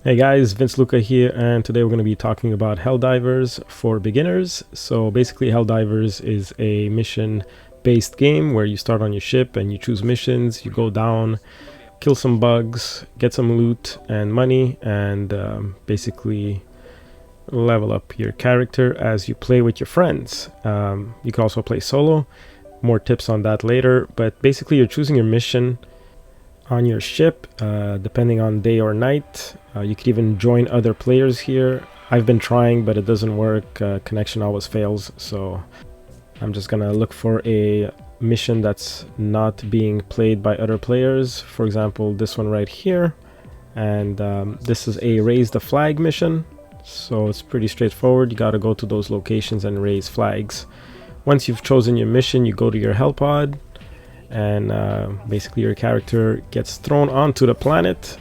Hey guys, Vince Luca here, and today we're going to be talking about Helldivers for beginners. So basically, Helldivers is a mission-based game where you start on your ship and you choose missions, you go down, kill some bugs, get some loot and money, and basically level up your character as you play with your friends. You can also play solo. More tips on that later, but basically you're choosing your mission on your ship, depending on day or night. You could even join other players here. I've been trying, but it doesn't work. Connection always fails, so I'm just gonna look for a mission that's not being played by other players. For example, this one right here, and this is a raise the flag mission, so it's pretty straightforward. You gotta go to those locations and raise flags. Once you've chosen your mission, you go to your hell pod, and basically your character gets thrown onto the planet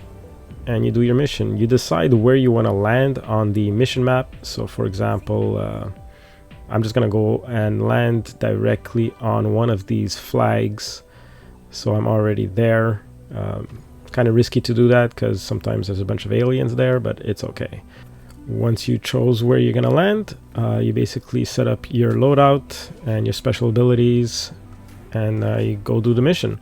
and you do your mission. You decide where you want to land on the mission map. So for example, I'm just gonna go and land directly on one of these flags, so I'm already there. Kind of risky to do that because sometimes there's a bunch of aliens there, but it's okay. Once you chose where you're gonna land, you basically set up your loadout and your special abilities, and you go do the mission.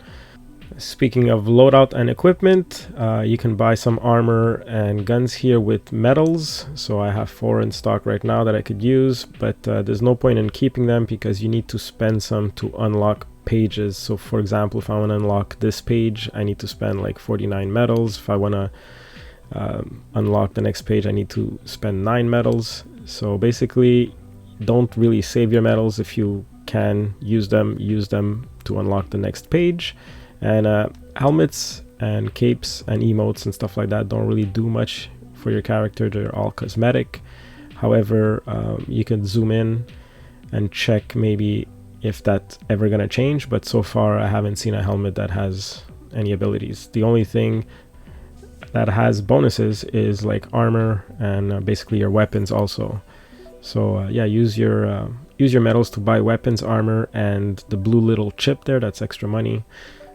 Speaking of loadout and equipment, you can buy some armor and guns here with medals. So I have 4 in stock right now that I could use, but there's no point in keeping them because you need to spend some to unlock pages. So for example, if I want to unlock this page, I need to spend like 49 medals. If I want to unlock the next page, I need to spend 9 medals. So basically, don't really save your medals. If you can use them to unlock the next page. And helmets and capes and emotes and stuff like that don't really do much for your character. They're all cosmetic. However, you can zoom in and check maybe if that's ever gonna change, but so far I haven't seen a helmet that has any abilities. The only thing that has bonuses is like armor and basically your weapons also. So yeah, use your medals to buy weapons, armor, and the blue little chip there, that's extra money.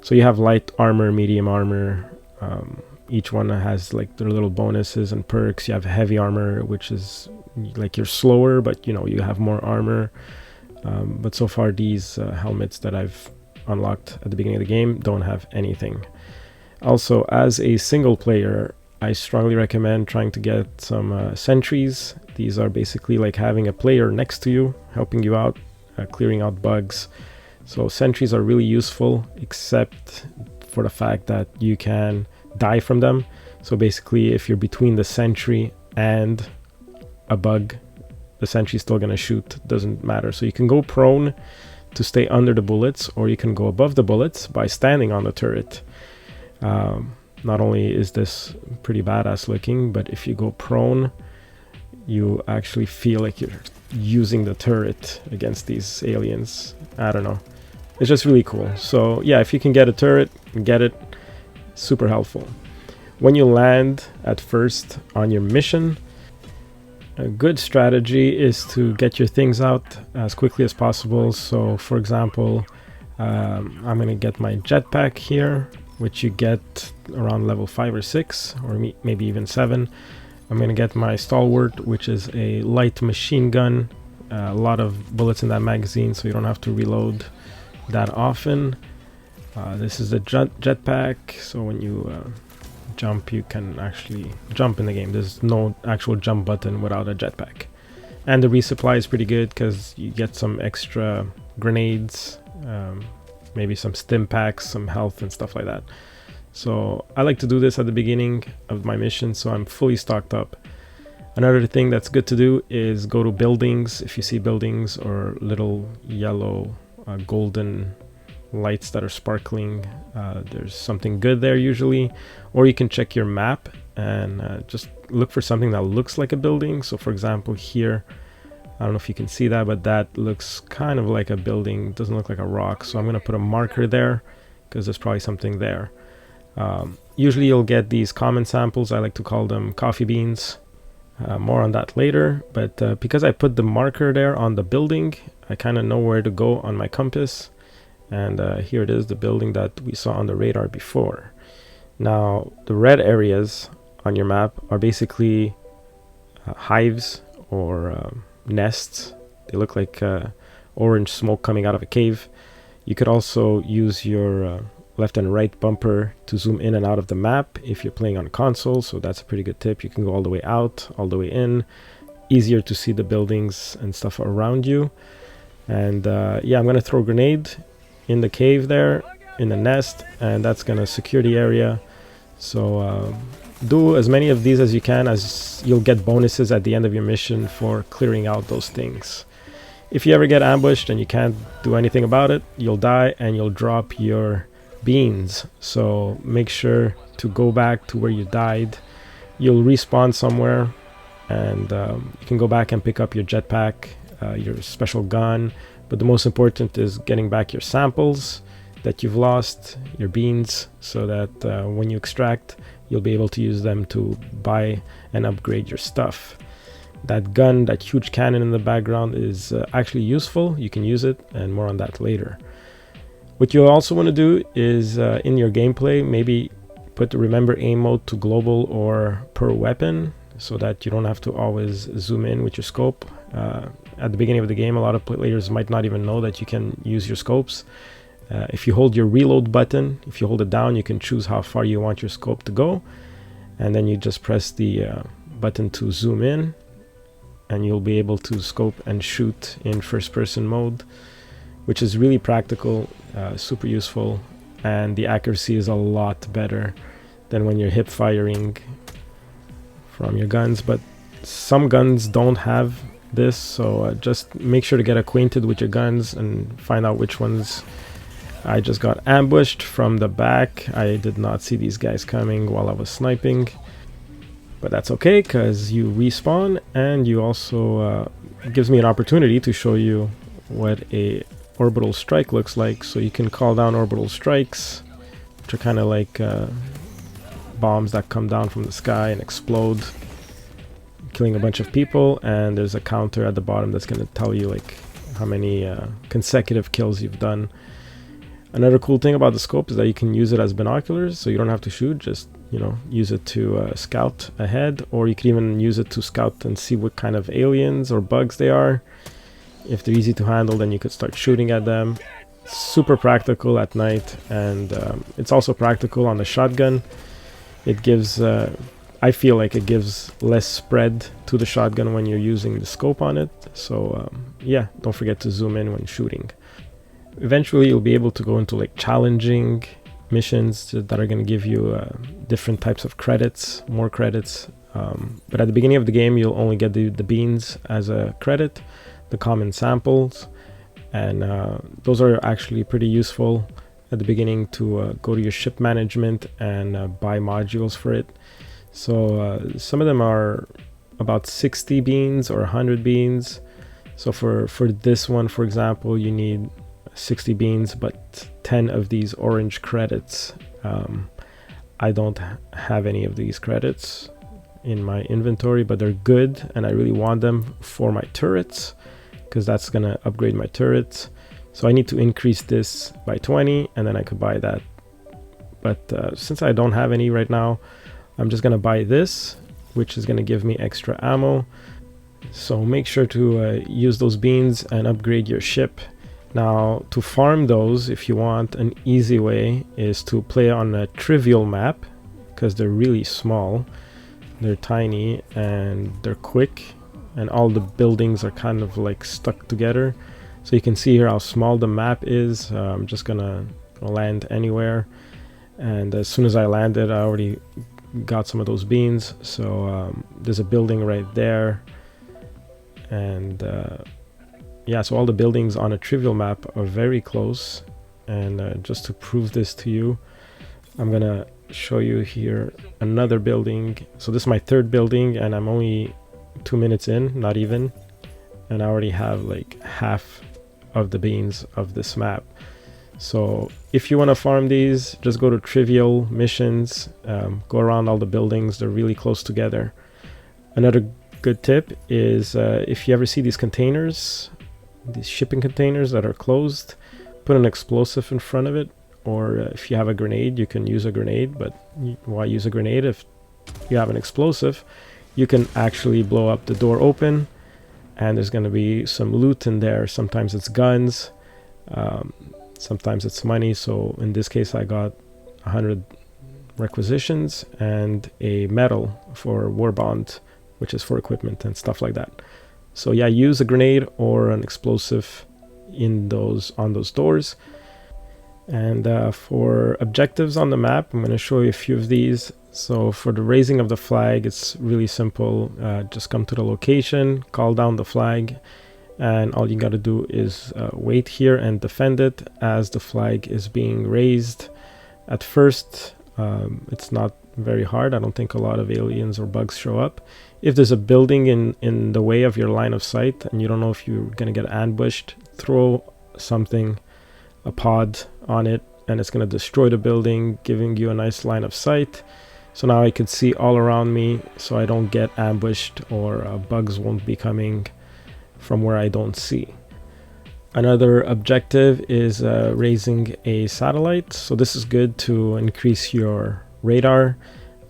So you have light armor, medium armor. Each one has like their little bonuses and perks. You have heavy armor, which is like you're slower, but you know, you have more armor. But so far these helmets that I've unlocked at the beginning of the game don't have anything. Also, as a single player, I strongly recommend trying to get some sentries. These are basically like having a player next to you, helping you out, clearing out bugs. So sentries are really useful, except for the fact that you can die from them. So basically, if you're between the sentry and a bug, the sentry's still gonna shoot, doesn't matter. So you can go prone to stay under the bullets, or you can go above the bullets by standing on the turret. Not only is this pretty badass looking, but if you go prone, you actually feel like you're using the turret against these aliens. I don't know. It's just really cool. So yeah, if you can get a turret, get it. Super helpful. When you land at first on your mission, a good strategy is to get your things out as quickly as possible. So for example, I'm gonna get my jetpack here, which you get around level 5 or 6, or maybe even 7. I'm gonna get my stalwart, which is a light machine gun. A lot of bullets in that magazine, so you don't have to reload that often. This is a jetpack, so when you jump, you can actually jump in the game. There's no actual jump button without a jetpack. And the resupply is pretty good because you get some extra grenades, maybe some stim packs, some health and stuff like that. So I like to do this at the beginning of my mission, so I'm fully stocked up. Another thing that's good to do is go to buildings. If you see buildings or little yellow golden lights that are sparkling, there's something good there usually. Or you can check your map and just look for something that looks like a building. So for example here, I don't know if you can see that, but that looks kind of like a building. It doesn't look like a rock. So I'm going to put a marker there because there's probably something there. Usually you'll get these common samples. I like to call them coffee beans. More on that later. But because I put the marker there on the building, I kind of know where to go on my compass. And here it is, the building that we saw on the radar before. Now, the red areas on your map are basically hives or nests. They look like orange smoke coming out of a cave. You could also use your left and right bumper to zoom in and out of the map if you're playing on console, so that's a pretty good tip. You can go all the way out, all the way in. Easier to see the buildings and stuff around you. And yeah, I'm gonna throw a grenade in the cave there, in the nest, and that's gonna secure the area. So do as many of these as you can, as you'll get bonuses at the end of your mission for clearing out those things. If you ever get ambushed and you can't do anything about it, you'll die and you'll drop your beans. So make sure to go back to where you died. You'll respawn somewhere, and you can go back and pick up your jetpack, your special gun. But the most important is getting back your samples that you've lost, your beans, so that when you extract, you'll be able to use them to buy and upgrade your stuff. That gun, that huge cannon in the background, is actually useful. You can use it, and more on that later. What you also want to do is in your gameplay, maybe put the remember aim mode to global or per weapon, so that you don't have to always zoom in with your scope. At the beginning of the game, a lot of players might not even know that you can use your scopes. If you hold your reload button, if you hold it down, you can choose how far you want your scope to go, and then you just press the button to zoom in, and you'll be able to scope and shoot in first-person mode, which is really practical, super useful, and the accuracy is a lot better than when you're hip firing from your guns. But some guns don't have this, so just make sure to get acquainted with your guns and find out which ones. I just got ambushed from the back. I did not see these guys coming while I was sniping, but that's okay, because you respawn, and you also gives me an opportunity to show you what a orbital strike looks like. So you can call down orbital strikes, which are kind of like bombs that come down from the sky and explode, killing a bunch of people. And there's a counter at the bottom that's going to tell you like how many consecutive kills you've done. Another cool thing about the scope is that you can use it as binoculars, so you don't have to shoot, just, you know, use it to scout ahead, or you can even use it to scout and see what kind of aliens or bugs they are. If they're easy to handle, then you could start shooting at them. Super practical at night, and it's also practical on the shotgun. It gives, I feel like it gives less spread to the shotgun when you're using the scope on it. So yeah, don't forget to zoom in when shooting. Eventually you'll be able to go into like challenging missions that are going to give you different types of credits, more credits. But at the beginning of the game, you'll only get the beans as a credit, the common samples, and those are actually pretty useful at the beginning to go to your ship management and buy modules for it. So some of them are about 60 beans or 100 beans. So for this one, for example, you need 60 beans, but 10 of these orange credits. I don't have any of these credits in my inventory, but they're good, and I really want them for my turrets, because that's gonna upgrade my turrets. So I need to increase this by 20, and then I could buy that. But since I don't have any right now, I'm just gonna buy this, which is gonna give me extra ammo. So make sure to use those beans and upgrade your ship. Now, to farm those, if you want, an easy way is to play on a trivial map, because they're really small, they're tiny, and they're quick, and all the buildings are kind of like stuck together. So you can see here how small the map is. I'm just gonna land anywhere, and as soon as I landed, I already got some of those beans. So there's a building right there, and yeah, so all the buildings on a trivial map are very close. And just to prove this to you, I'm gonna show you here another building. So this is my third building, and I'm only 2 minutes in, not even, and I already have like half of the beans of this map. So if you want to farm these, just go to trivial missions, go around all the buildings. They're really close together. Another good tip is if you ever see these containers, these shipping containers that are closed, put an explosive in front of it, or if you have a grenade, you can use a grenade. But why use a grenade if you have an explosive, you can actually blow up the door open, and there's going to be some loot in there. Sometimes it's guns, sometimes it's money. So in this case I got 100 requisitions and a medal for war bond, which is for equipment and stuff like that. So yeah, use a grenade or an explosive on those doors. And for objectives on the map, I'm going to show you a few of these. So for the raising of the flag, it's really simple. Just come to the location, call down the flag, and all you got to do is wait here and defend it as the flag is being raised. At first, it's not very hard. I don't think a lot of aliens or bugs show up. If there's a building in the way of your line of sight and you don't know if you're going to get ambushed, throw something, a pod on it, and it's going to destroy the building, giving you a nice line of sight. So now I can see all around me so I don't get ambushed, or bugs won't be coming from where I don't see. Another objective is raising a satellite. So this is good to increase your radar.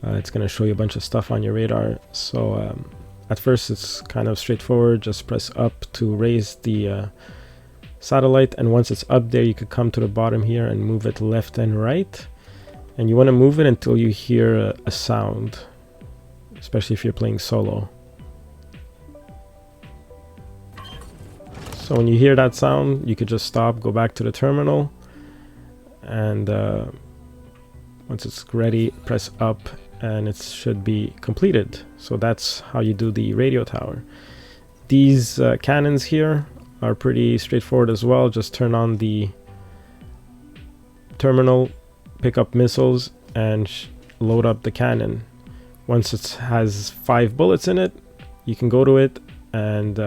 It's going to show you a bunch of stuff on your radar. So at first it's kind of straightforward. Just press up to raise the satellite, and once it's up there you could come to the bottom here and move it left and right, and you want to move it until you hear a sound, especially if you're playing solo. So when you hear that sound, you could just stop, go back to the terminal, and once it's ready, press up and it should be completed. So that's how you do the radio tower. These cannons here are pretty straightforward as well. Just turn on the terminal, pick up missiles, and load up the cannon. Once it has 5 bullets in it, you can go to it and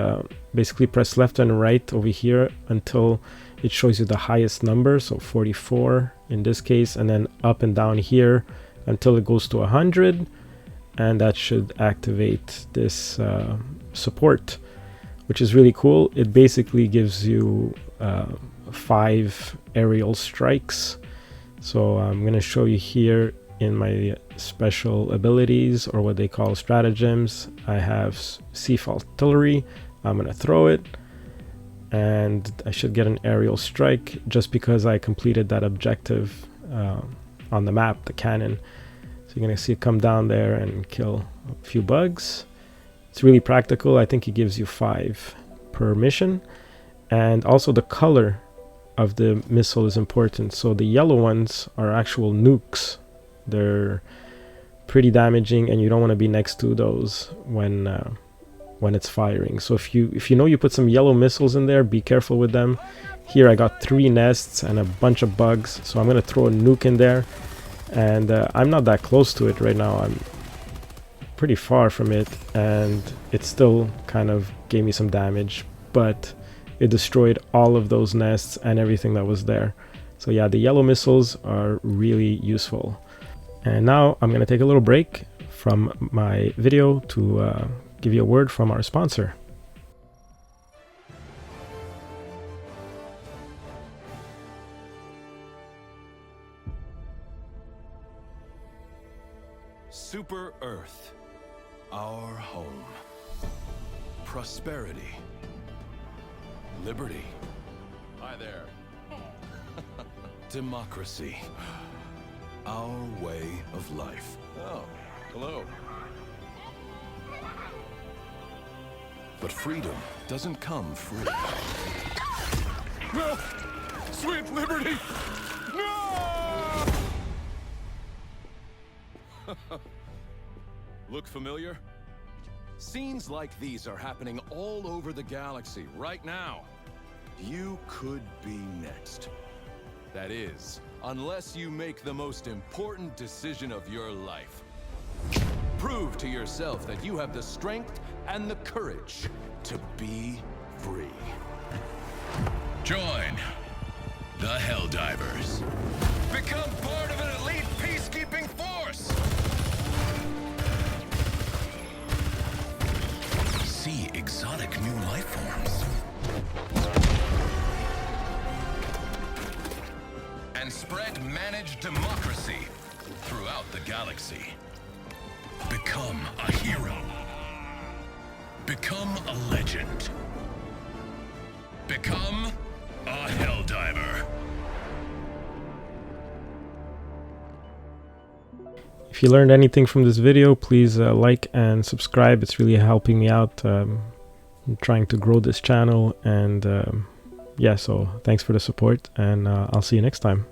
basically press left and right over here until it shows you the highest number, so 44 in this case, and then up and down here until it goes to 100, and that should activate this support, which is really cool. It basically gives you 5 aerial strikes. So I'm going to show you here in my special abilities, or what they call stratagems. I have sea artillery. I'm going to throw it, and I should get an aerial strike just because I completed that objective on the map, the cannon. So you're going to see it come down there and kill a few bugs. It's really practical. I think it gives you 5 per mission. And also the color of the missile is important. So the yellow ones are actual nukes. They're pretty damaging, and you don't want to be next to those when it's firing. So if you know you put some yellow missiles in there, be careful with them. Here I got 3 nests and a bunch of bugs, so I'm going to throw a nuke in there. And I'm not that close to it right now. I'm pretty far from it, and it still kind of gave me some damage, but it destroyed all of those nests and everything that was there. So yeah, the yellow missiles are really useful. And now I'm going to take a little break from my video to give you a word from our sponsor. Super Earth, our home. Prosperity. Liberty. Hi there. Democracy. Our way of life. Oh, hello. But freedom doesn't come free. No! Sweet liberty! No! Look familiar? Scenes like these are happening all over the galaxy right now. You could be next. That is, unless you make the most important decision of your life. Prove to yourself that you have the strength and the courage to be free. Join the Helldivers. Become part of an elite peacekeeping force. See exotic new life forms. And spread managed democracy throughout the galaxy. Become a hero. Become a legend. Become a Helldiver. If you learned anything from this video, please like and subscribe. It's really helping me out. I'm trying to grow this channel, and yeah, so thanks for the support, and I'll see you next time.